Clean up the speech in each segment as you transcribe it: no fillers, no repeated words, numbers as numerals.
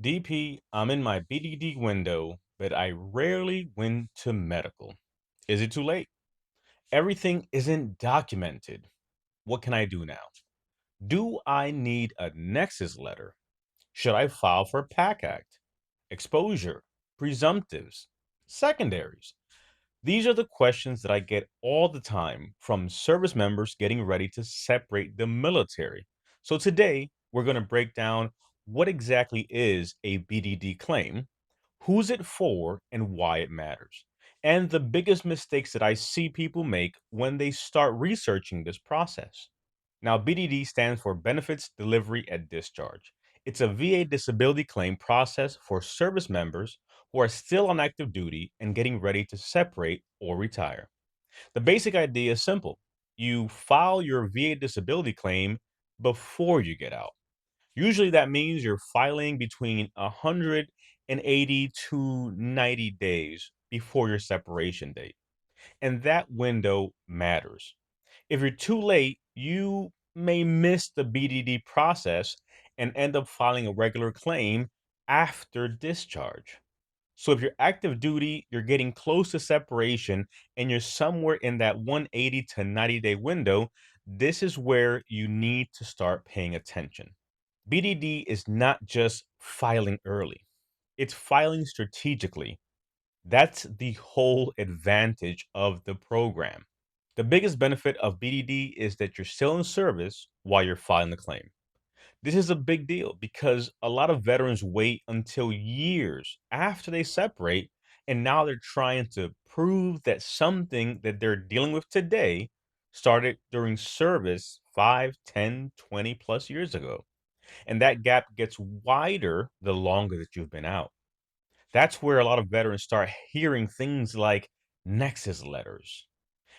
DP, I'm in my BDD window, but I rarely went to medical. Is it too late? Everything isn't documented. What can I do now? Do I need a nexus letter? Should I file for PACT Act? Exposure, presumptives, secondaries. These are the questions that I get all the time from service members getting ready to separate the military. So today, we're going to break down what exactly is a BDD claim, who's it for, and why it matters. And the biggest mistakes that I see people make when they start researching this process. Now, BDD stands for Benefits Delivery at Discharge. It's a VA disability claim process for service members who are still on active duty and getting ready to separate or retire. The basic idea is simple. You file your VA disability claim before you get out. Usually that means you're filing between 180 to 90 days before your separation date. And that window matters. If you're too late, you may miss the BDD process and end up filing a regular claim after discharge. So if you're active duty, you're getting close to separation, and you're somewhere in that 180 to 90-day window, this is where you need to start paying attention. BDD is not just filing early, it's filing strategically. That's the whole advantage of the program. The biggest benefit of BDD is that you're still in service while you're filing the claim. This is a big deal because a lot of veterans wait until years after they separate, and now they're trying to prove that something that they're dealing with today started during service 5, 10, 20 plus years ago. And that gap gets wider the longer that you've been out. That's where a lot of veterans start hearing things like nexus letters.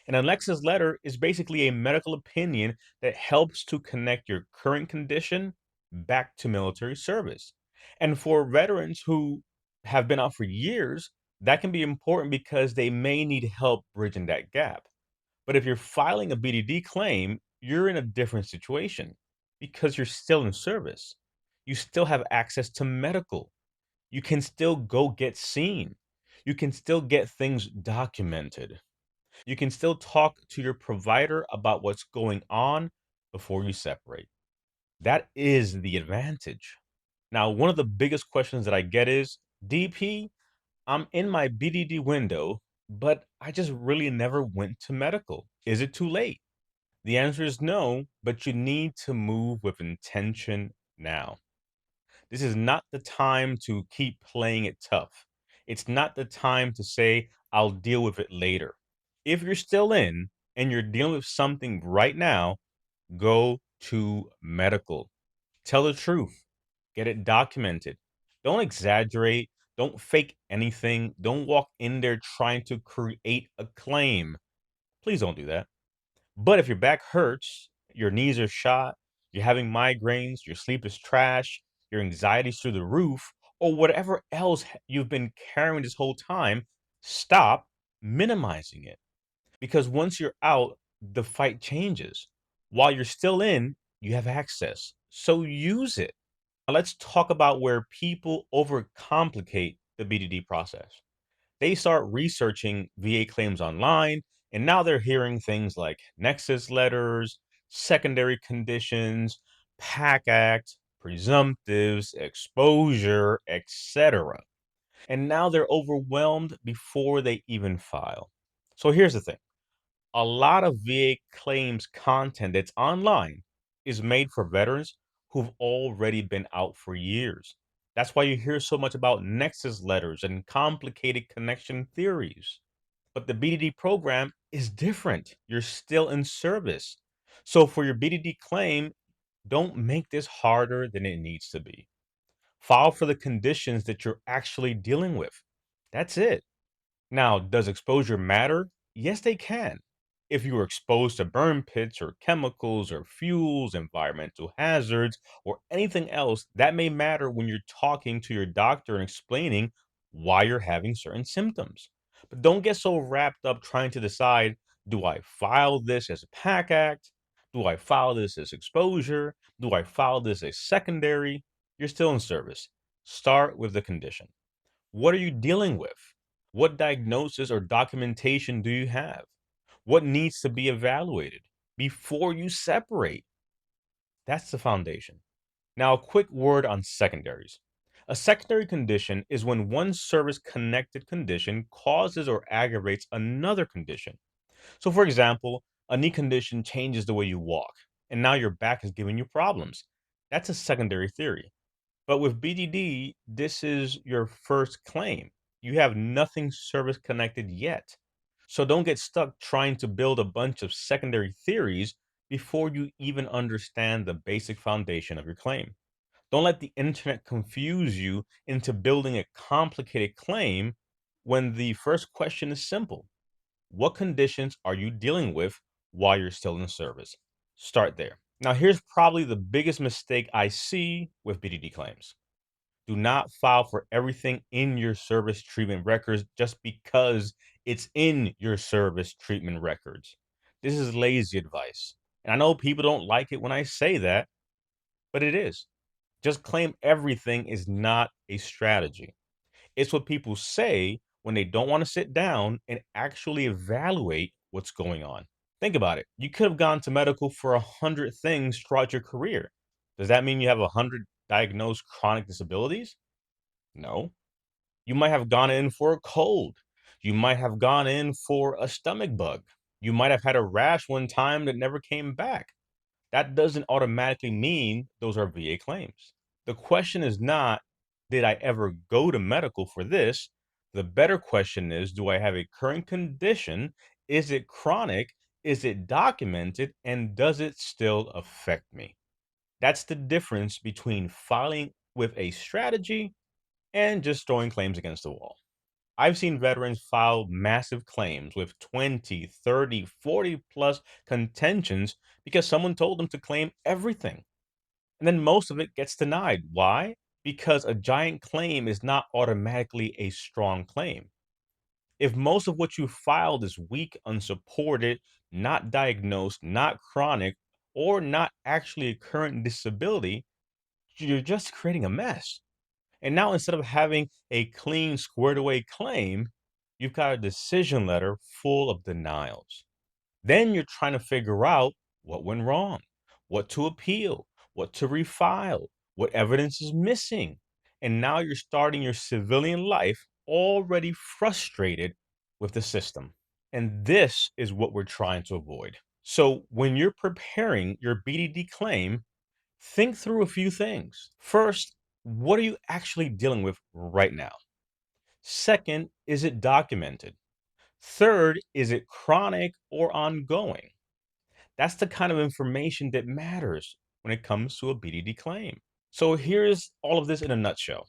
And a nexus letter is basically a medical opinion that helps to connect your current condition back to military service. And for veterans who have been out for years, that can be important because they may need help bridging that gap. But if you're filing a BDD claim, you're in a different situation because you're still in service. You still have access to medical. You can still go get seen. You can still get things documented. You can still talk to your provider about what's going on before you separate. That is the advantage. Now, one of the biggest questions that I get is DP, I'm in my BDD window, but I just really never went to medical. Is it too late? The answer is no, but you need to move with intention now. This is not the time to keep playing it tough. It's not the time to say, I'll deal with it later. If you're still in and you're dealing with something right now, go to medical. Tell the truth. Get it documented. Don't exaggerate. Don't fake anything. Don't walk in there trying to create a claim. Please don't do that. But if your back hurts, your knees are shot, you're having migraines, your sleep is trash, your anxiety's through the roof, or whatever else you've been carrying this whole time, stop minimizing it. Because once you're out, the fight changes. While you're still in, you have access. So use it. Now let's talk about where people overcomplicate the BDD process. They start researching VA claims online, and now they're hearing things like nexus letters, secondary conditions, PACT Act, presumptives, exposure, etc. And now they're overwhelmed before they even file. So here's the thing, a lot of VA claims content that's online is made for veterans who've already been out for years. That's why you hear so much about nexus letters and complicated connection theories. But the BDD program is different. You're still in service. So for your BDD claim, don't make this harder than it needs to be. File for the conditions that you're actually dealing with. That's it. Now, does exposure matter? Yes, they can. If you were exposed to burn pits or chemicals or fuels, environmental hazards, or anything else, that may matter when you're talking to your doctor and explaining why you're having certain symptoms. But don't get so wrapped up trying to decide, do I file this as a PAC Act? Do I file this as exposure? Do I file this as secondary? You're still in service. Start with the condition. What are you dealing with? What diagnosis or documentation do you have? What needs to be evaluated before you separate? That's the foundation. Now, a quick word on secondaries. A secondary condition is when one service connected condition causes or aggravates another condition. So, for example, a knee condition changes the way you walk, and now your back is giving you problems. That's a secondary theory. But with BDD, this is your first claim. You have nothing service connected yet. So don't get stuck trying to build a bunch of secondary theories before you even understand the basic foundation of your claim. Don't let the internet confuse you into building a complicated claim when the first question is simple. What conditions are you dealing with while you're still in service? Start there. Now, here's probably the biggest mistake I see with BDD claims. Do not file for everything in your service treatment records just because it's in your service treatment records. This is lazy advice. And I know people don't like it when I say that, but it is. Just claim everything is not a strategy. It's what people say when they don't want to sit down and actually evaluate what's going on. Think about it. You could have gone to medical for 100 things throughout your career. Does that mean you have 100 diagnosed chronic disabilities? No. You might have gone in for a cold. You might have gone in for a stomach bug. You might have had a rash one time that never came back. That doesn't automatically mean those are VA claims. The question is not, did I ever go to medical for this? The better question is, do I have a current condition? Is it chronic? Is it documented? And does it still affect me? That's the difference between filing with a strategy and just throwing claims against the wall. I've seen veterans file massive claims with 20, 30, 40 plus contentions because someone told them to claim everything. And then most of it gets denied. Why? Because a giant claim is not automatically a strong claim. If most of what you filed is weak, unsupported, not diagnosed, not chronic, or not actually a current disability, you're just creating a mess. And now instead of having a clean, squared away claim, you've got a decision letter full of denials. Then you're trying to figure out what went wrong, what to appeal, what to refile, what evidence is missing. And now you're starting your civilian life already frustrated with the system. And this is what we're trying to avoid. So when you're preparing your BDD claim, think through a few things. First, what are you actually dealing with right now? Second, is it documented? Third, is it chronic or ongoing? That's the kind of information that matters when it comes to a BDD claim. So here's all of this in a nutshell.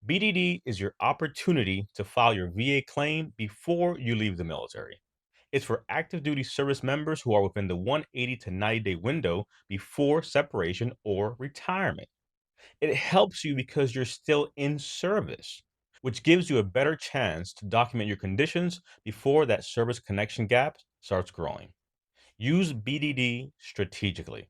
BDD is your opportunity to file your VA claim before you leave the military. It's for active duty service members who are within the 180 to 90-day window before separation or retirement. It helps you because you're still in service, which gives you a better chance to document your conditions before that service connection gap starts growing. Use BDD strategically.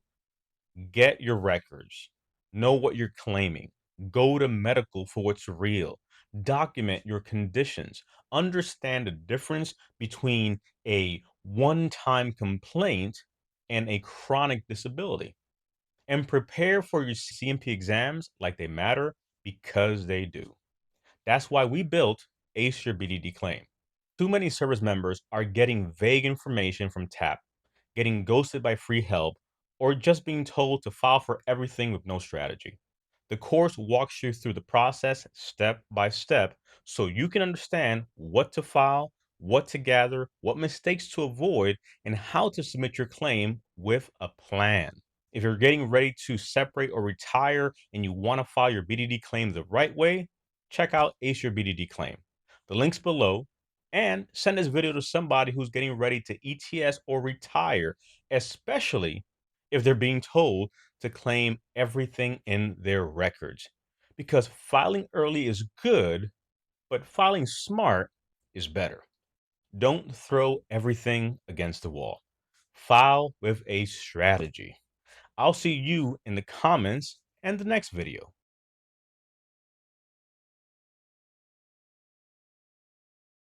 Get your records. Know what you're claiming. Go to medical for what's real. Document your conditions. Understand the difference between a one time complaint and a chronic disability. And prepare for your CMP exams like they matter because they do. That's why we built Ace Your BDD Claim. Too many service members are getting vague information from TAP, getting ghosted by free help, or just being told to file for everything with no strategy. The course walks you through the process step by step so you can understand what to file, what to gather, what mistakes to avoid, and how to submit your claim with a plan. If you're getting ready to separate or retire and you want to file your BDD claim the right way, check out Ace Your BDD Claim. The link's below, and send this video to somebody who's getting ready to ETS or retire, especially if they're being told to claim everything in their records. Because filing early is good, but filing smart is better. Don't throw everything against the wall. File with a strategy. I'll see you in the comments and the next video.